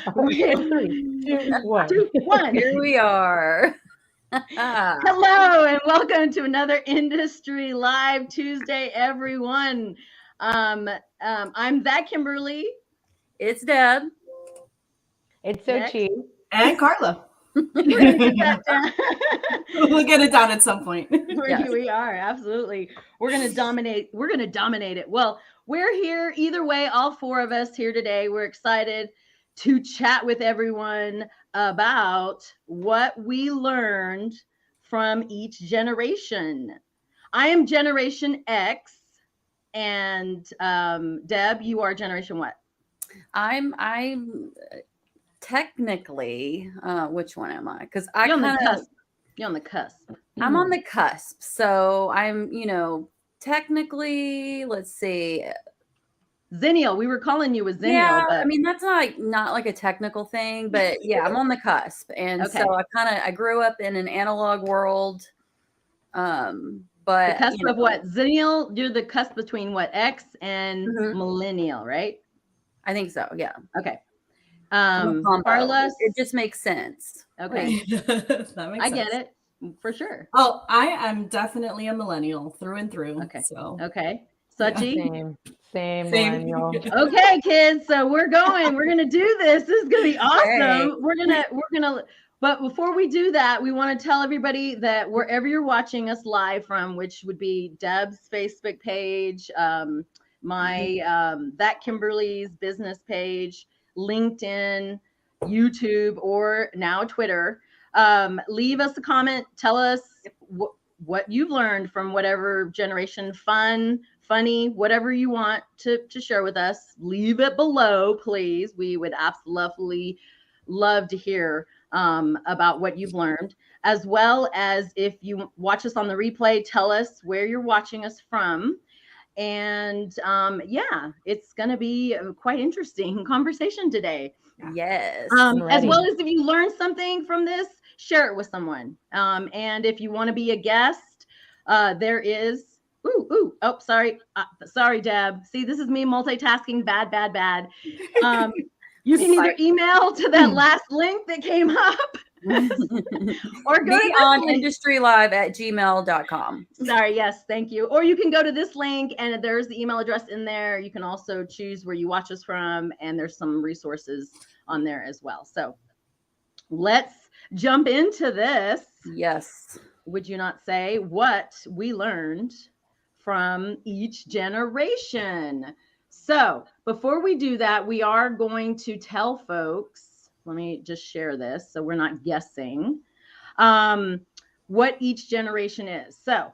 Okay, 3, 2, 1. 2, 1. Here we are. Hello and welcome to another Industry Live Tuesday, everyone. I'm ThatKimberly. It's Deb. It's Next. Sochi. And Carla. We're gonna get that down. We'll get it down at some point. Yes. We are, absolutely. We're gonna dominate. We're gonna dominate it. Well, we're here either way, all four of us here today. We're excited to chat with everyone about what we learned from each generation. I am Generation X, and Deb, you are Generation what? I'm technically, which one am I? Because I You're on kind the of, cusp. You're on the cusp. I'm on the cusp. So I'm, technically, let's see. Zennial. We were calling you a Zennial. Yeah, but... I mean that's not like a technical thing, but yeah, I'm on the cusp, and Okay. so I grew up in an analog world. But the cusp of what? Zennial? You're the cusp between what? X and millennial, right? I think so. Yeah. Okay. Carla, it just makes sense. Okay. That makes I sense. get it for sure. Oh, I am definitely a millennial through and through. Okay. So okay. Sachi? Same millennial. Okay, kids. So we're going. We're gonna do this. This is gonna be awesome. Hey. We're gonna. But before we do that, we want to tell everybody that wherever you're watching us live from, which would be Deb's Facebook page, my ThatKimberly's business page, LinkedIn, YouTube, or now Twitter. Leave us a comment. Tell us what you've learned from whatever generation, funny, whatever you want to share with us. Leave it below, please. We would absolutely love to hear about what you've learned, as well as if you watch us on the replay, tell us where you're watching us from. And yeah, it's going to be a quite interesting conversation today. Yes. As well as if you learned something from this, share it with someone. And if you want to be a guest, there is, sorry, Deb. See, this is me multitasking, bad. You can either email to that last link that came up or go on industrylive@gmail.com. Sorry, yes, thank you. Or you can go to this link and there's the email address in there. You can also choose where you watch us from, and there's some resources on there as well. So let's jump into this. Yes. Would you not say what we learned from each generation? So before we do that, we are going to tell folks, let me just share this so we're not guessing, what each generation is. So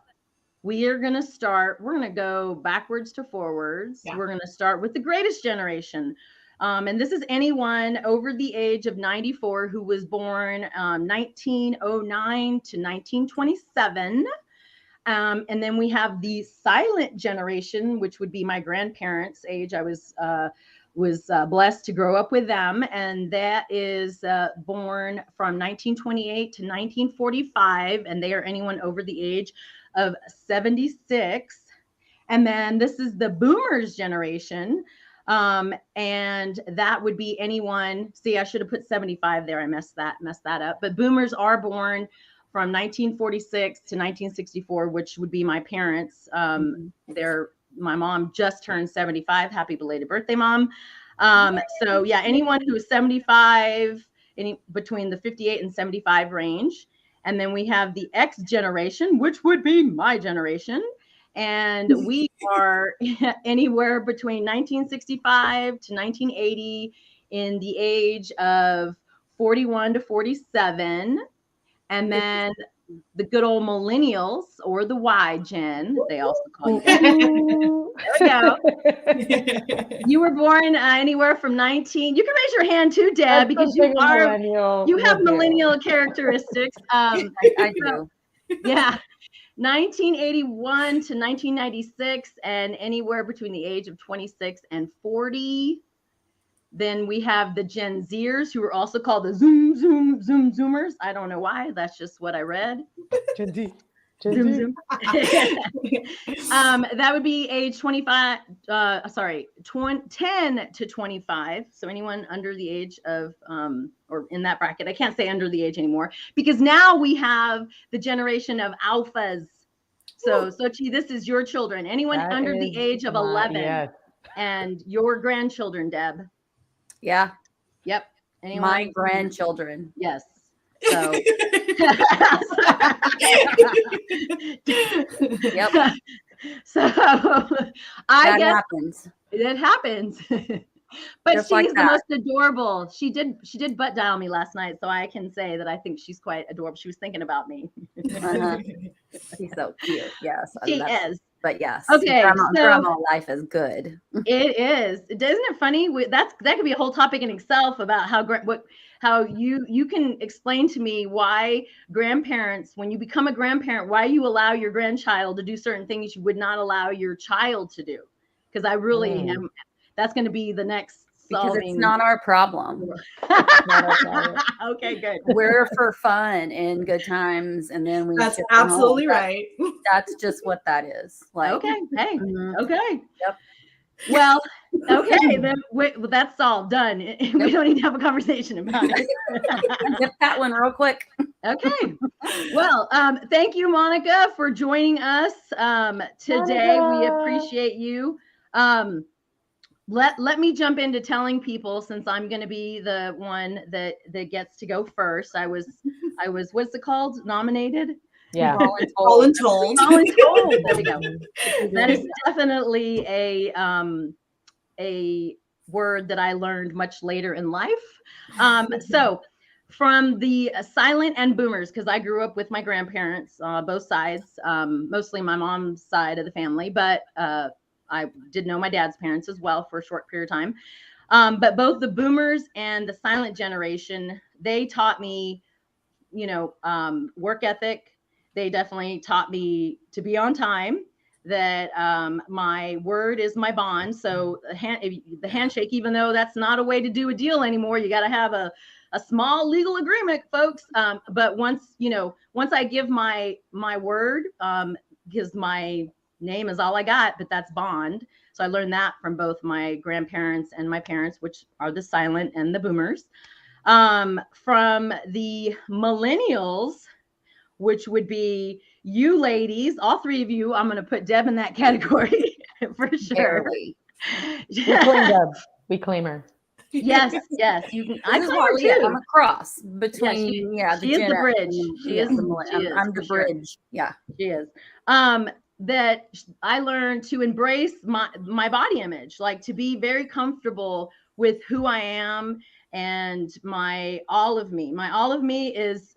we are going to start, we're going to go backwards to forwards. Yeah. We're going to start with the greatest generation. And this is anyone over the age of 94 who was born 1909 to 1927. And then we have the silent generation, which would be my grandparents' age. I was blessed to grow up with them, and that is born from 1928 to 1945, and they are anyone over the age of 76. And then this is the boomers generation, and that would be anyone. See, I should have put 75 there. I messed that up. But boomers are born from 1946 to 1964, which would be my parents. My mom just turned 75. Happy belated birthday, Mom. So yeah, anyone who is 75, between the 58 and 75 range. And then we have the X generation, which would be my generation. And we are anywhere between 1965 to 1980 in the age of 41 to 47. And then the good old millennials, or the Y gen, they also call you. There we go. You were born anywhere from 19. You can raise your hand too, Deb, because you have millennial characteristics. I do. Yeah. 1981 to 1996, and anywhere between the age of 26 and 40. Then we have the Gen Xers, who are also called the Zoomers. I don't know why. That's just what I read. Gen Z. Zoom, zoom. That would be age 25, 10 to 25. So anyone under the age of, or in that bracket, I can't say under the age anymore, because now we have the generation of alphas. So Sochi, this is your children. Anyone That under the is age of 11 yes. and your grandchildren, Deb. Yeah. Yep. Anyone? My grandchildren. Yes. So. Yep. So That guess happens. it happens. But Just she's like the that. most adorable. She did butt dial me last night, so I can say that I think she's quite adorable. She was thinking about me. Uh-huh. She's so cute. Yes. She is. But yes. Okay, Grandma life is good. It is. Isn't it funny? That could be a whole topic in itself about how you can explain to me why grandparents, when you become a grandparent, why you allow your grandchild to do certain things you would not allow your child to do. Because I really am. That's going to be the next Because solving. it's not our problem. Okay, good. We're for fun and good times, and then we. That's ship them home. absolutely right. That's just what that is. Like, Okay. Hey. mhm. Okay. Yep. Well, okay. Then that's all done. We don't need to have a conversation about it. Get that one real quick. Okay. Well, thank you, Monica, for joining us today. Monica. We appreciate you. Let me jump into telling people, since I'm going to be the one that gets to go first. I was what's it called? Nominated. Yeah. Voluntold. Voluntold. There we go. That is definitely a word that I learned much later in life. So from the silent and boomers, because I grew up with my grandparents, both sides, mostly my mom's side of the family, but I did know my dad's parents as well for a short period of time. But both the boomers and the silent generation, they taught me, work ethic. They definitely taught me to be on time, that my word is my bond. So the handshake, even though that's not a way to do a deal anymore, you got to have a small legal agreement, folks. But once I give my word, because my name is all I got, but that's bond. So I learned that from both my grandparents and my parents, which are the silent and the boomers. From the millennials, which would be you ladies, all three of you. I'm going to put Deb in that category for sure. Barely. We claim Deb. We claim her. Yes. You can. I This is claim what her we too. I'm a cross between she the is Gen the X bridge. and- She yeah, is. I'm the for sure. bridge. Yeah. She is. That I learned to embrace my body image, like to be very comfortable with who I am and my all of me. My all of me is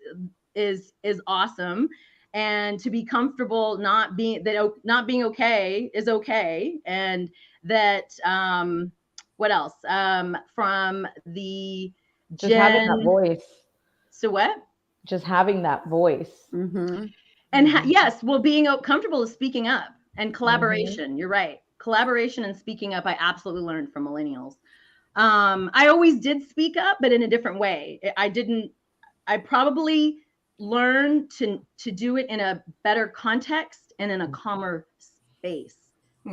awesome, and to be comfortable not being okay is okay, and that what else from the Just having that voice. So what? Just having that voice. Mm-hmm. And yes, well, being comfortable is speaking up and collaboration. Mm-hmm. You're right. Collaboration and speaking up, I absolutely learned from millennials. I always did speak up, but in a different way. I probably learned to do it in a better context and in a calmer space,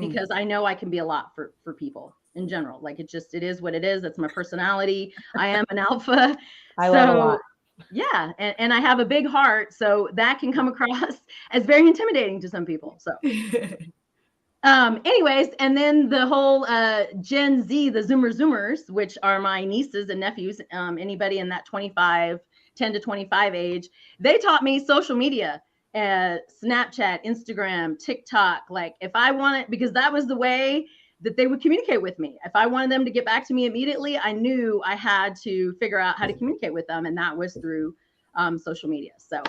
because I know I can be a lot for people in general. Like it is what it is. That's my personality. I am an alpha. I love a lot. Yeah. And I have a big heart. So that can come across as very intimidating to some people. So anyways, and then the whole Gen Z, the Zoomers, which are my nieces and nephews, anybody in that 10 to 25 age, they taught me social media, Snapchat, Instagram, TikTok. Like if I wanted, because that was the way that they would communicate with me. If I wanted them to get back to me immediately, I knew I had to figure out how to communicate with them. And that was through social media. So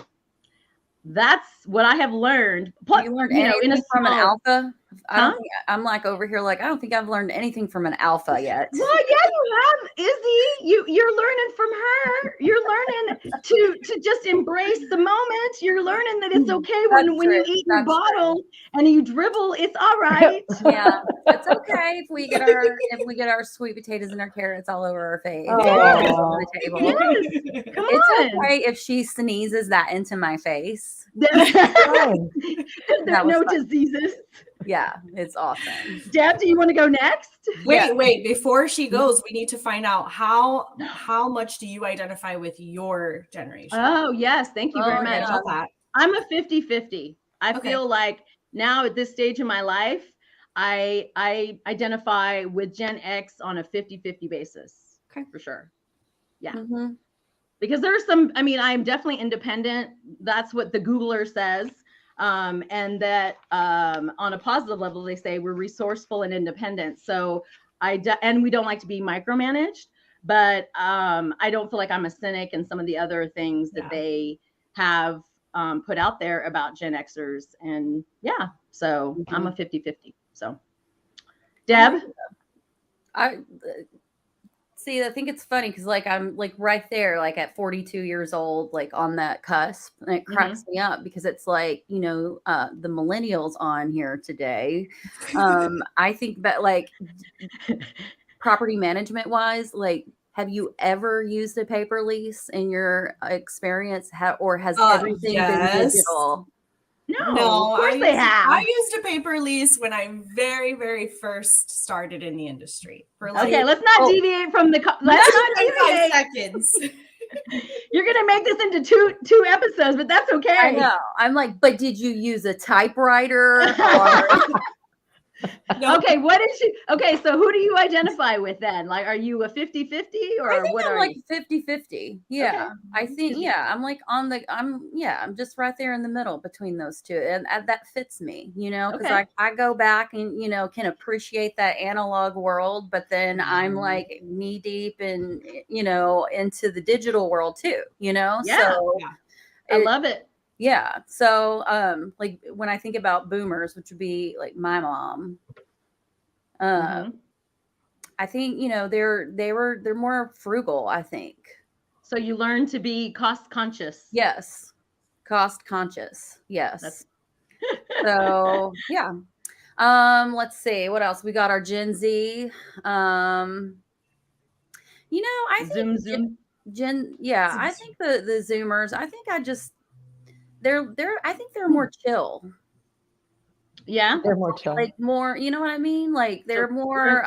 that's what I have learned. Plus, you learned anything from an alpha? I don't think I'm like over here like I don't think I've learned anything from an alpha yet. Well, yeah, you have, Izzy. You're learning from her. You're learning to just embrace the moment. You're learning that it's okay when you eat your bottle and you dribble. It's all right. Yeah, it's okay if we get our sweet potatoes and our carrots all over our face. Oh. On the table. Yes. Come It's on. okay if she sneezes that into my face. Fine. There's no fun. diseases. Yeah, it's awesome. Deb, do you want to go next? Wait, before she goes, we need to find out how much do you identify with your generation? Oh, yes. Thank you very much. Yeah. I'm a 50-50. I feel like now at this stage in my life, I identify with Gen X on a 50-50 basis. Okay. For sure. Yeah. Mm-hmm. Because there's some, I mean, I'm definitely independent. That's what the Googler says. And that on a positive level, they say we're resourceful and independent. So and we don't like to be micromanaged, but I don't feel like I'm a cynic and some of the other things that they have put out there about Gen Xers. And so I'm a 50-50. So Deb? I think it's funny because like I'm like right there, like at 42 years old, like on that cusp, and it cracks me up because it's like, you know, the millennials on here today. I think that like property management wise, like, have you ever used a paper lease in your experience, or has everything been digital? No, of course they have. I used a paper lease when I very, very first started in the industry. Okay, let's not deviate from the. Let's not deviate. 5 seconds. You're gonna make this into two episodes, but that's okay. I know. I'm like, but did you use a typewriter? Or... No. Okay, what is she? Okay, so who do you identify with then? Like, are you a 50-50 or I think what I'm are like you? 50-50. Yeah. Okay. I think, I'm like I'm just right there in the middle between those two. And that fits me, you know, because I go back and, you know, can appreciate that analog world, but then I'm like knee deep and, you know, into the digital world too, you know? Yeah. So I love it. Yeah. So, like when I think about boomers, which would be like my mom, I think, you know, they're more frugal, I think. So you learn to be cost conscious. Yes. Cost conscious. Yes. So, yeah. Let's see what else. We got our Gen Z. You know, I think Zoom. I think the Zoomers, I think I think they're more chill. Yeah. They're more chill. Like more, you know what I mean? Like they're more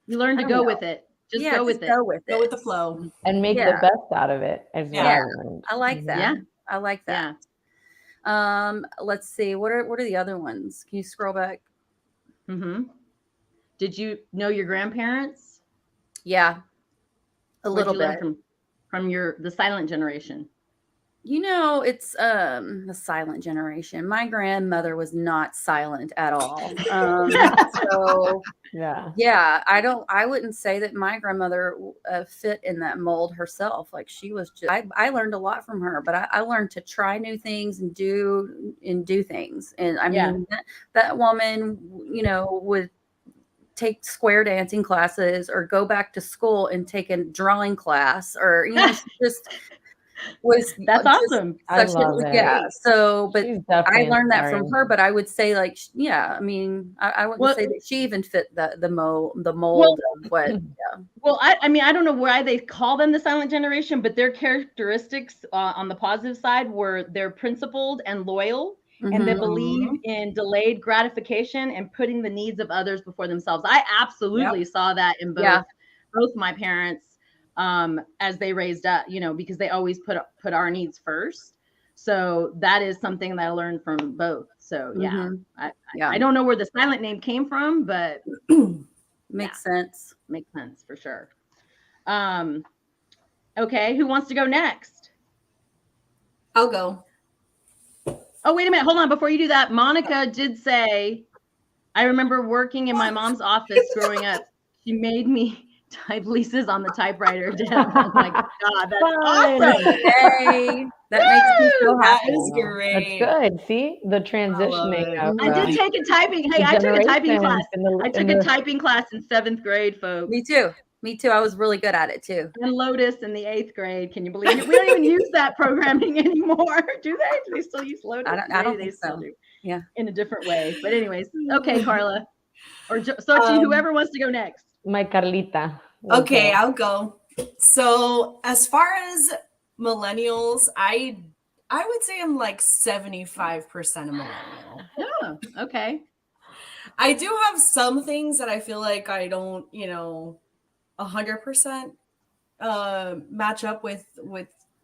you learn to go with it. Just go with it. Go with the flow. And make the best out of it as well. I like that. Yeah. I like that. Yeah. Let's see. What are the other ones? Can you scroll back? Did you know your grandparents? Yeah. A little bit. From the silent generation. You know, it's the silent generation. My grandmother was not silent at all. So I wouldn't say that my grandmother fit in that mold herself. Like she was just, I learned a lot from her, but I learned to try new things and do things. And I mean, that woman, you know, would take square dancing classes or go back to school and take a drawing class, or, you know, she just that's awesome. I love it. Yeah. So, but I learned that inspiring. from her, but I would say like, I mean, I wouldn't say that she even fit the mold of what. Yeah. Well, I mean, I don't know why they call them the silent generation, but their characteristics on the positive side were they're principled and loyal. And they believe in delayed gratification and putting the needs of others before themselves. I absolutely saw that in both my parents as they raised up, you know, because they always put our needs first. So that is something that I learned from both. So I don't know where the silent name came from, but makes sense. Makes sense for sure. Okay, who wants to go next? I'll go. Oh, wait a minute. Hold on. Before you do that, Monica did say, I remember working in my mom's office growing up. She made me type leases on the typewriter. Oh my God, that's awesome. Hey, That makes me so That happy. is great. That's good. See the transitioning of. I did take a typing. Hey, I took a typing class. I took a typing class in 7th grade, folks. Me too. I was really good at it too. And Lotus in the 8th grade. Can you believe it? We don't even use that programming anymore. Do they? Do they still use Lotus? I don't think so. Do. Yeah. In a different way. But anyways, okay, Carla. Or Sochi, whoever wants to go next. My Carlita. Okay, I'll go. So as far as millennials, I would say I'm like 75% a millennial. Oh, okay. I do have some things that I feel like I don't, 100% match up with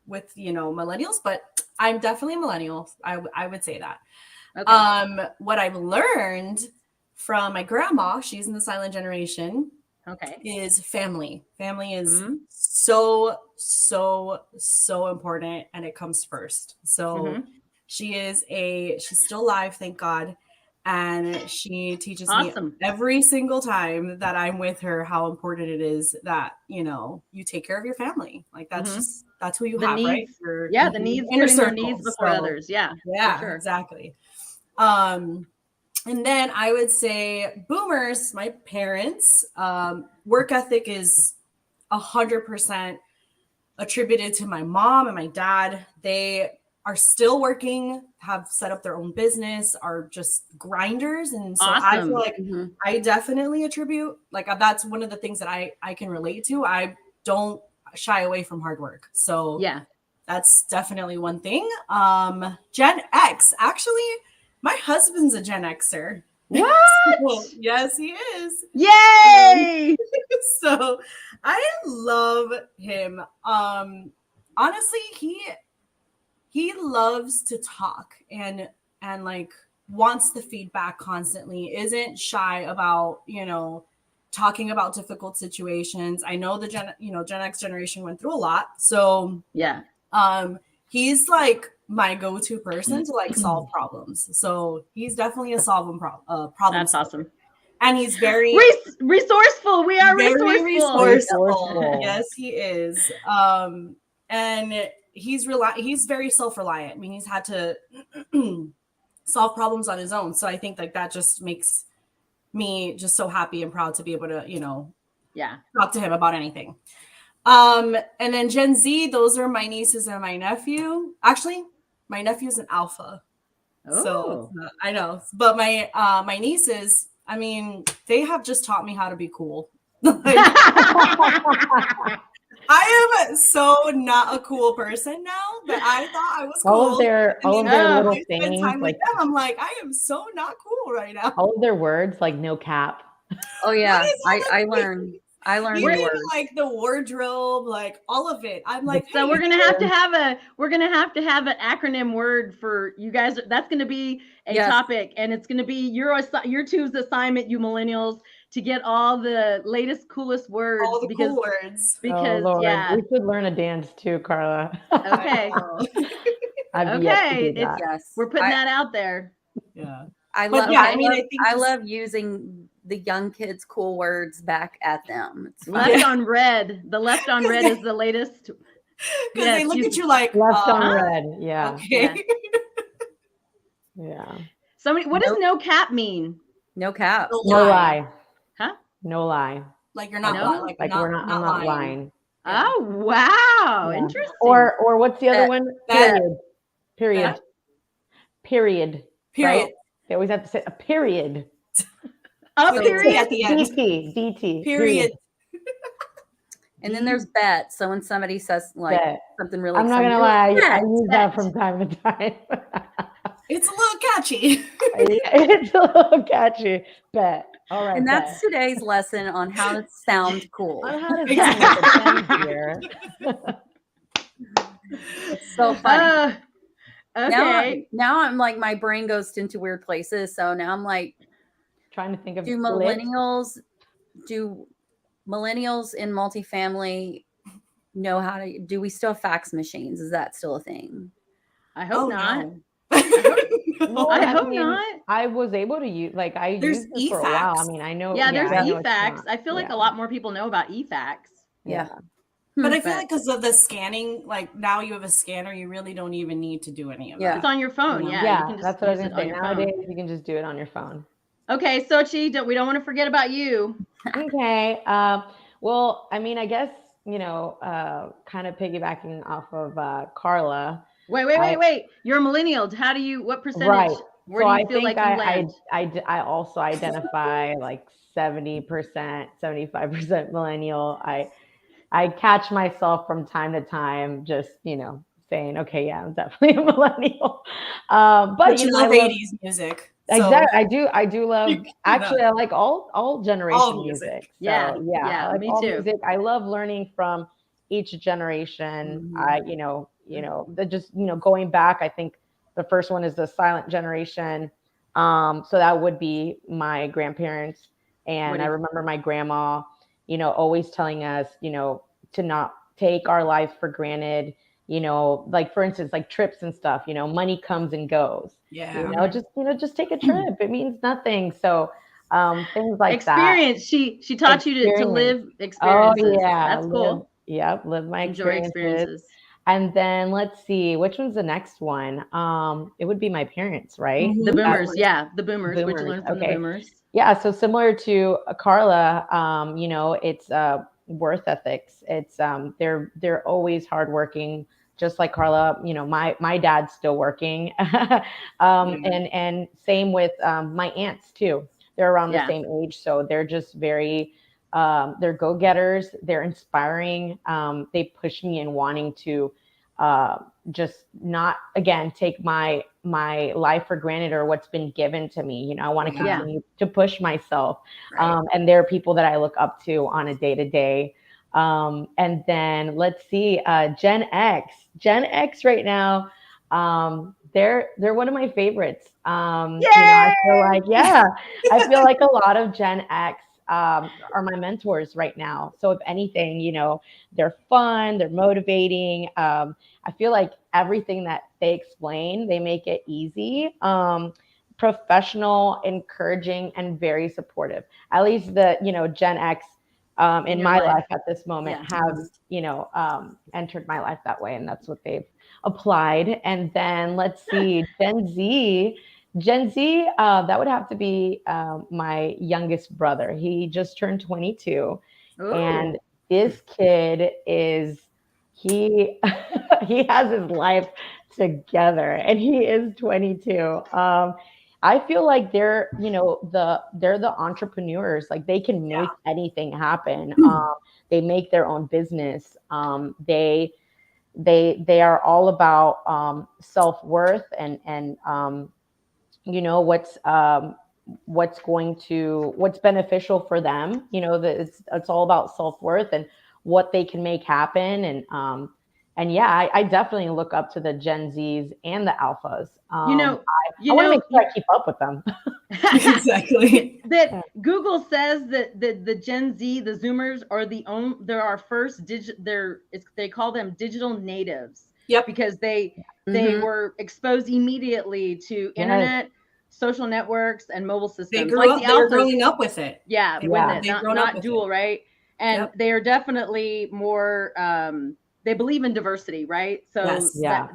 millennials, but I'm definitely a millennial. I would say that. Okay. What I've learned from my grandma, she's in the silent generation. Okay. Is family. Family is so important, and it comes first. So she's still alive, thank God. And she teaches me every single time that I'm with her how important it is that, you take care of your family. Like that's who you have, right? The needs, putting their needs before others. Yeah. Yeah, sure. Exactly. And then I would say boomers, my parents, work ethic is 100% attributed to my mom and my dad. They are still working, have set up their own business, are just grinders. And so I feel like I definitely attribute, like that's one of the things that I can relate to. I don't shy away from hard work. So yeah, that's definitely one thing. Gen X, actually, my husband's a Gen Xer. What? Yes, he is. Yay! So I love him. Honestly, he loves to talk and like wants the feedback constantly, isn't shy about, talking about difficult situations. I know the Gen X generation went through a lot. So yeah. He's like my go-to person to like solve problems. So he's definitely a solving problem. That's awesome. And he's very resourceful. We are very resourceful. Yes, he is. And he's very self-reliant. I mean, he's had to solve problems on his own. So I think like that just makes me just so happy and proud to be able to, talk to him about anything. And then Gen Z, those are my nieces and my nephew. Actually, my nephew's an alpha. Oh. So I know, but my nieces, I mean, they have just taught me how to be cool. I am so not a cool person now, but I thought I was cool. All of their little things, like them, I'm like, I am so not cool right now. All of their words, like no cap. Oh yeah, I learned. Even like the wardrobe, like all of it. I'm like, so we're gonna have to have an acronym word for you guys. That's gonna be a topic, and it's gonna be your two's assignment, you millennials, to get all the latest, coolest words. All the cool words. Because we should learn a dance too, Carla. Okay. Okay. We're putting that out there. Yeah. I love using the young kids' cool words back at them. It's left on red. The left on red is the latest. Because they look at you like left on red. Yeah. Okay. Yeah. Somebody, what does no cap mean? No cap. No lie. Huh? No lie. Like you're not lying. Like I'm not lying. Yeah. Oh wow. Yeah. Interesting. Or what's the other one? Period. Period. Right? They always have to say a period. Period at the end. DT. Period. And then there's bet. So when somebody says like something really, I'm not gonna lie, I use that from time to time. It's a little catchy. It's a little catchy. Bet. All right. And that's today's lesson on how to sound cool. On how to sound here. It's so funny. Okay. Now I'm like, my brain goes into weird places. So now I'm like trying to think of do millennials in multifamily know how to, do we still have fax machines? Is that still a thing? I hope not. No. I hope not. I was able to use, like, I used it for a while. I mean, I know. Yeah, there's e-fax. I feel like a lot more people know about e-fax. Yeah. But I feel like because of the scanning, like now you have a scanner, you really don't even need to do any of that. It's on your phone. You can just that's what I was going to say. Nowadays, you can just do it on your phone. Okay, Sochi, we don't want to forget about you. Okay. Well, I mean, I guess, kind of piggybacking off of Carla. Wait. You're a millennial. What percentage? Right. Where do you feel like you land? I also identify like 70%, 75% millennial. I catch myself from time to time just, saying, okay, yeah, I'm definitely a millennial. But you love 80s music. So exactly. I do love, actually, I like all generation music. So, yeah, I like me all too. music. I love learning from each generation. Just going back, I think the first one is the silent generation. So that would be my grandparents. And I remember my grandma, always telling us, to not take our life for granted. Like for instance, like trips and stuff, money comes and goes. Yeah. Just take a trip. It means nothing. So things like experience. She taught you to live experiences. Oh yeah. That's cool. Live my experiences. And then let's see, which one's the next one? It would be my parents, right? The boomers. The boomers. What you learn from the boomers. Yeah. So similar to Carla, it's worth ethics. It's they're always hardworking, just like Carla. My dad's still working. And same with my aunts too. They're around the same age. So they're just very they're go-getters, they're inspiring. They push me in wanting to just not, again, take my life for granted or what's been given to me. I want to continue to push myself. Right. And there are people that I look up to on a day-to-day. And then let's see, Gen X right now. They're one of my favorites. I feel like a lot of Gen X are my mentors right now. So if anything, they're fun, they're motivating. I feel like everything that they explain, they make it easy, professional, encouraging, and very supportive. At least the, Gen X in my life at this moment have, entered my life that way. And that's what they've applied. And then let's see, Gen Z, that would have to be my youngest brother. He just turned 22. Ooh. And this kid he has his life together and he is 22. I feel like they're the entrepreneurs. Like they can make anything happen. They make their own business. They are all about self-worth and what's beneficial for them. It's all about self-worth and what they can make happen. I definitely look up to the Gen Zs and the Alphas. I want to make sure I keep up with them. Exactly. That Google says that the Gen Z, the Zoomers, they're our first they call them digital natives. Yep. Because they were exposed immediately to internet, social networks, and mobile systems. They were growing up with it. Yeah, with it. Not dual, right? And they are definitely more they believe in diversity, right? So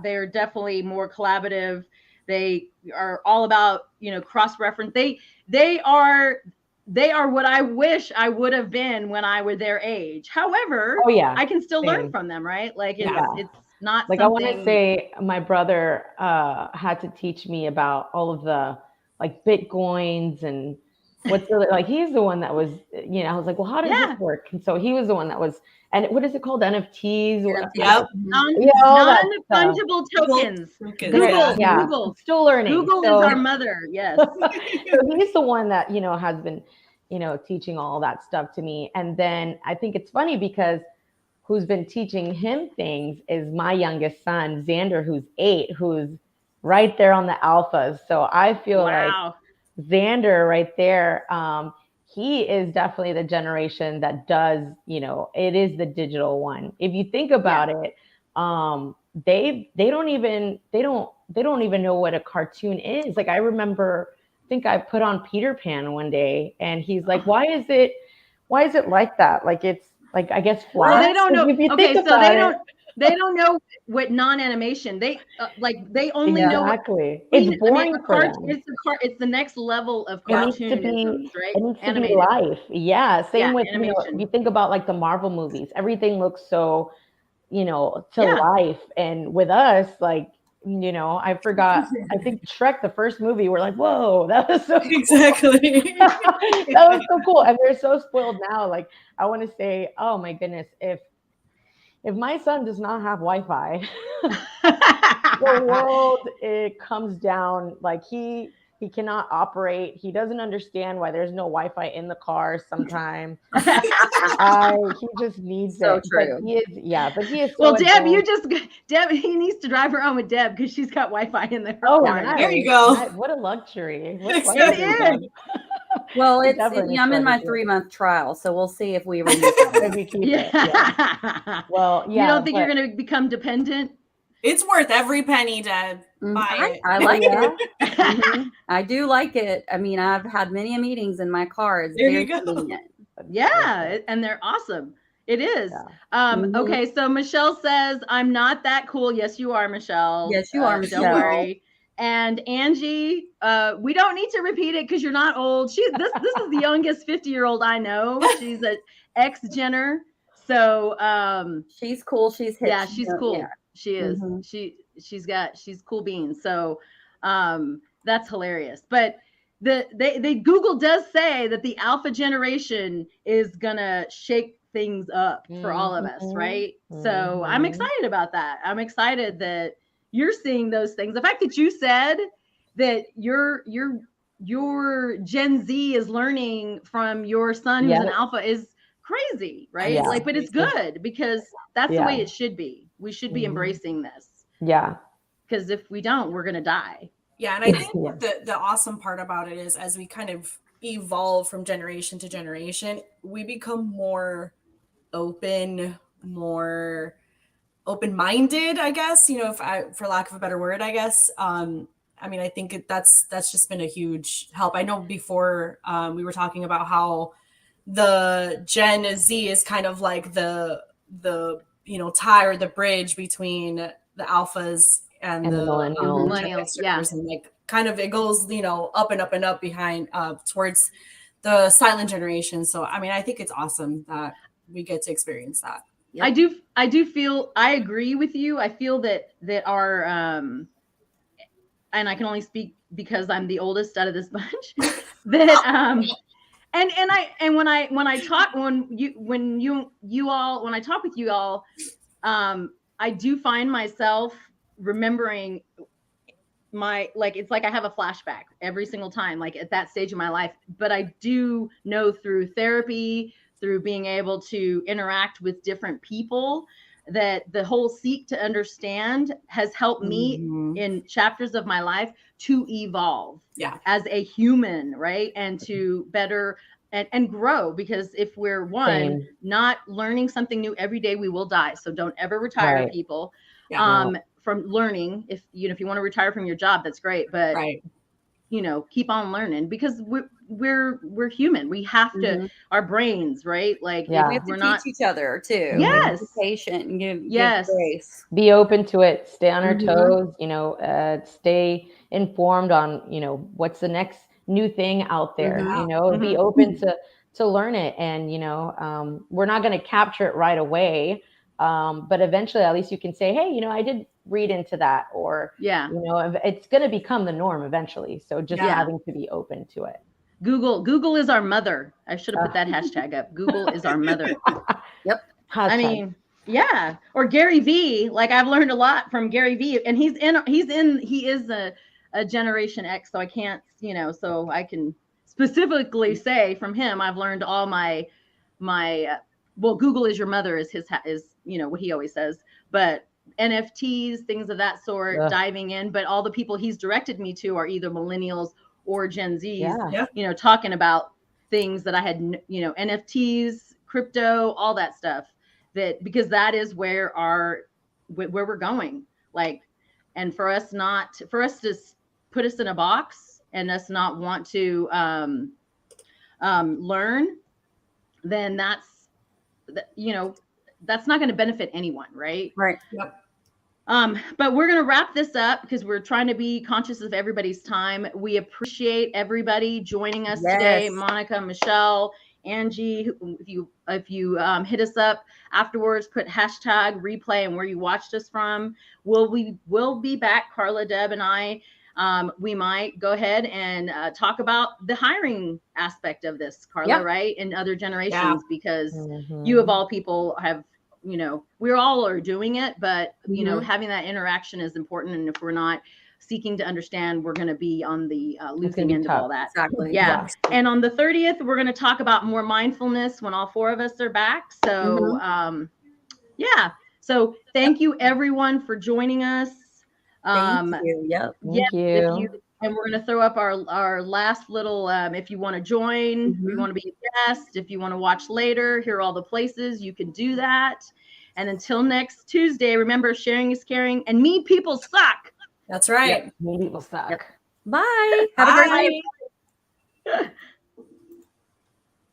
they're definitely more collaborative. They are all about, cross-reference. They are what I wish I would have been when I were their age. However, I can still learn from them, right? Like it's not like, something... I want to say my brother had to teach me about all of the like Bitcoins and he's the one that was, I was like, well, how does this work? And so he was the one that was, and what is it called? NFTs? Yep. Non-fungible tokens. Google. Still learning. Google is our mother. Yes. So he's the one that, has been, teaching all that stuff to me. And then I think it's funny because who's been teaching him things is my youngest son, Xander, who's 8, who's right there on the alphas. So I feel like Xander right there, he is definitely the generation that does, it is the digital one. If you think about it, they don't even know what a cartoon is. Like I remember, I think I put on Peter Pan one day and he's like, why is it like that? Like like I guess Well, flat. they don't know. If you Okay, think so about they don't know what non-animation. They they only know what exactly. It's boring for them. It's the next level of It needs to be, cartoonisms, right? it needs to be Animated. life. Yeah. Same with, you know, animation. if you think about like the Marvel movies, everything looks so, you know, to Yeah. life. And with us, like, you know, I forgot, I think Shrek, the first movie, we're like, whoa, that was so cool. Exactly. That was so cool. And they're so spoiled now. Like, I want to say, oh my goodness, if my son does not have Wi-Fi, the world, it comes down. Like he cannot operate. He doesn't understand why there's no Wi-Fi in the car sometimes. He just needs So it. true. But he is, yeah, but he is so well, Deb, advanced. Deb, he needs to drive around with Deb because she's got Wi-Fi in there. Oh, car. nice. There you go. Nice. What a luxury. What It luxury is. Well, We it's definitely I'm in my need to 3-month trial, so we'll see if we renew it. if we keep it. Yeah. Well, yeah. You don't think you're going to become dependent? It's worth every penny, Deb. Buy it. I like Yeah. it. Mhm. I do like it. I mean, I've had many meetings in my car. It's There very you go. convenient. Yeah, and they're awesome. It is. Yeah. Okay, so Michelle says, I'm not that cool. Yes, you are, Michelle. Yes, you are, Michelle. Don't worry. And Angie, we don't need to repeat it because you're not old. This is the youngest 50-year-old I know. She's an ex-Jenner. So she's cool. She's hip. yeah, she's cool. Yeah. She is. She's cool beans. So that's hilarious. But they Google does say that the alpha generation is gonna shake things up for all of us, right? So I'm excited about that. I'm excited that you're seeing those things. The fact that you said that your Gen Z is learning from your son who's an alpha is crazy, right? Yeah. Like, but it's good because that's the way it should be. We should be embracing this. Yeah. Because if we don't, we're gonna die. Yeah, and I think the awesome part about it is as we kind of evolve from generation to generation, we become more open, more open-minded, I guess, you know, for lack of a better word, I guess. I mean, I think that's just been a huge help. I know before we were talking about how the Gen Z is kind of like the you know, tie or the bridge between the alphas and the millennials. Yeah, and like kind of it goes, you know, up and up and up behind towards the silent generation. So I mean, I think it's awesome that we get to experience that. Yep. I do feel, I agree with you. I feel that our and I can only speak because I'm the oldest out of this bunch. That and when I talk when I talk with you all, I do find myself remembering it's like I have a flashback every single time, like at that stage of my life. But I do know through therapy, through being able to interact with different people, that the whole seek to understand has helped me in chapters of my life to evolve as a human, right? And to better and grow, because if we're not learning something new every day, we will die. So don't ever retire, people. From learning. If you want to retire from your job, that's great, but you know, keep on learning, because we're human. We have to, our brains, right? Like we have to teach each other too. Yes. Be patient and give grace. Be open to it. Stay on our toes. You know, stay informed on, you know, what's the next new thing out there. You know, be open to learn it, and you know, we're not going to capture it right away. But eventually, at least you can say, hey, you know, I did read into that, or, you know, it's going to become the norm eventually. So just having to be open to it. Google is our mother. I should have put that hashtag up. Google is our mother. Yep. Hashtag. I mean, yeah. Or Gary V. Like, I've learned a lot from Gary V. And he is a Generation X. So I can't, you know, so I can specifically say from him, I've learned all my well, Google is your mother is you know, what he always says, but NFTs, things of that sort, diving in. But all the people he's directed me to are either millennials or Gen Zs, you know, talking about things that I had, you know, NFTs, crypto, all that stuff, because that is where we're going. Like, and for us to put us in a box and us not want to learn, then that's not going to benefit anyone, right? Right. Yep. But we're going to wrap this up because we're trying to be conscious of everybody's time. We appreciate everybody joining us today. Monica, Michelle, Angie, if you hit us up afterwards, put hashtag replay and where you watched us from. We'll be back, Carla, Deb, and I. We might go ahead and talk about the hiring aspect of this, Carla, right? And other generations, because you of all people have, we all are doing it, but having that interaction is important. And if we're not seeking to understand, we're going to be on the losing end of all that. Exactly. Yeah. And on the 30th, we're going to talk about more mindfulness when all 4 of us are back. So, So thank you everyone for joining us. Thank you. Yep. Thank you. And we're going to throw up our last little, if you want to join, you want to be a guest, if you want to watch later, here are all the places you can do that. And until next Tuesday, remember, sharing is caring, and mean people suck. That's right. Mean people suck. Bye. Have a great night.